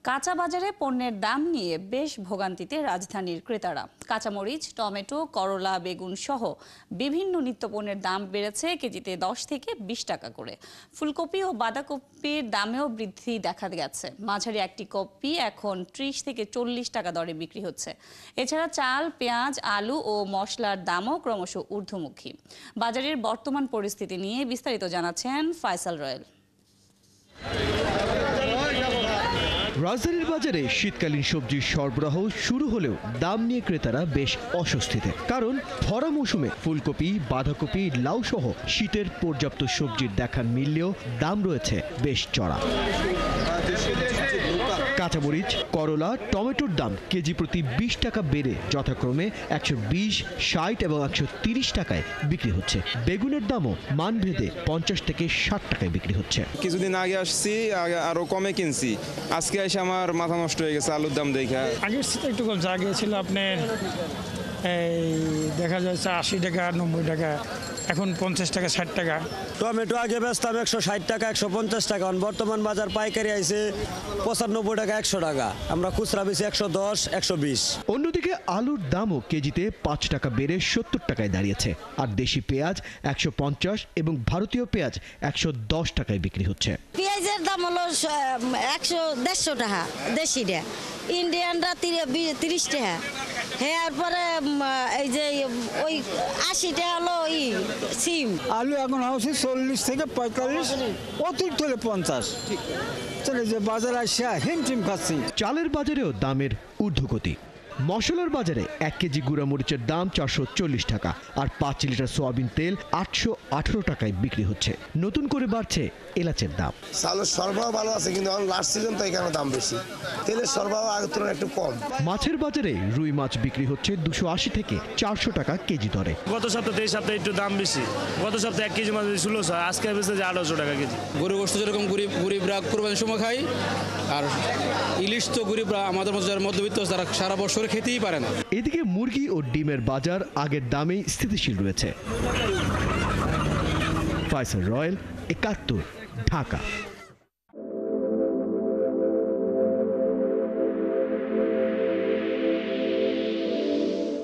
কাঁচা বাজারে পণ্যের দাম নিয়ে বেশ ভোগান্তিতে রাজধানীর ক্রেতারা। কাঁচামরিচ, টমেটো, করলা, বেগুন সহ বিভিন্ন নিত্যপণ্যের দাম বেড়েছে কেজিতে 10 থেকে 20 টাকা করে। ফুলকপি ও বাঁধাকপির দামেও বৃদ্ধি দেখা গেছে। মাঝারি একটি কপি এখন 30 থেকে 40 টাকা দরে বিক্রি হচ্ছে। এছাড়া চাল, পেঁয়াজ, আলু ও মশলার দামও ক্রমশ ঊর্ধ্বমুখী। বাজারের বর্তমান পরিস্থিতি নিয়ে বিস্তারিত জানাচ্ছেন ফয়সাল রয়েল। রাজধানীর বাজারে শীতকালীন সবজির সরবরাহ শুরু হলেও দাম নিয়ে ক্রেতারা বেশ অস্বস্তিতে। কারণ ভরা মৌসুমে ফুলকপি, বাঁধাকপি, লাউ সহ শীতের পর্যাপ্ত সবজির দেখা মিললেও দাম রয়েছে বেশ চড়া। কাঁচামরিচ, করলা, টমেটোর দাম কেজি প্রতি 20 টাকা বেড়ে যথাক্রমে 120, 60 এবং 130 টাকায় বিক্রি হচ্ছে। বেগুনের দামও মানভেদে 50 থেকে 60 টাকায় বিক্রি হচ্ছে। কিছুদিন আগে আসছি, আরো কমে কিনছি। আজকে এসে আমার মাথা নষ্ট হয়ে গেছে আলুর দাম দেখা। আগের একটু কমছে, আগে ছিল আপনার এই দেখা যাচ্ছে 80 টাকা, 90 টাকা, এখন 50 টাকা, 60 টাকা। টমেটো আগে বেচতাম 160 টাকা, 150 টাকা, বর্তমান বাজার পাইকারি আইছে 95 টাকা, 100 টাকা। আমরা খুচরা বেশি 110, 120। অন্যদিকে আলুর দামও কেজিতে 5 টাকা বেড়ে 70 টাকায় দাঁড়িয়েছে। আর দেশি পেঁয়াজ 150 এবং ভারতীয় পেঁয়াজ 110 টাকায় বিক্রি হচ্ছে। পেঁয়াজের দাম হলো 100-150 টাকা দেশিটা, ইন্ডিয়ানরা 30 টাকা। হ্যাঁ, পরে এই যে ওই 80 টাকা হলো ওই সিম। আলু এখন হচ্ছে 40 থেকে 45, অতিরিক্ত হলে 50। চলে যে বাজার আসা হিমটিম খাচ্ছি। চালের বাজারেও দামের ঊর্ধ্বগতি। মশলার বাজারে 1 কেজি গুঁড়া মরিচের দাম 440 টাকা আর 5 লিটার সোয়াবিন তেল 818 টাকায় বিক্রি হচ্ছে। নতুন করে বাড়ছে এলাচের দাম। চালের সরবরাহ ভালো আছে, কিন্তু এখন লাস্ট সিজন তো এখানে দাম বেশি। তেলের সরবরাহ আগের তুলনায় একটু কম। মাছের বাজারে রুই মাছ বিক্রি হচ্ছে 280 থেকে 400 টাকা কেজি দরে। গত সপ্তাহে এই সপ্তাহে একটু দাম বেশি। গত সপ্তাহে 1 কেজি মাছ 1600, আজকে বেশি 1800 টাকা কেজি। গরু গোশত যেরকম গরিবরা কুরবানির সময় খায়, আর ইলিশ তো গরিবরা আমাদের মতো যারা মধ্যবিত্ত তারা সারা বছর খেতেই পারে না। এদিকে মুরগি ও ডিমের বাজার আগের দামেই স্থিতিশীল রয়েছে। ফয়সাল রয়েল, 71, ঢাকা।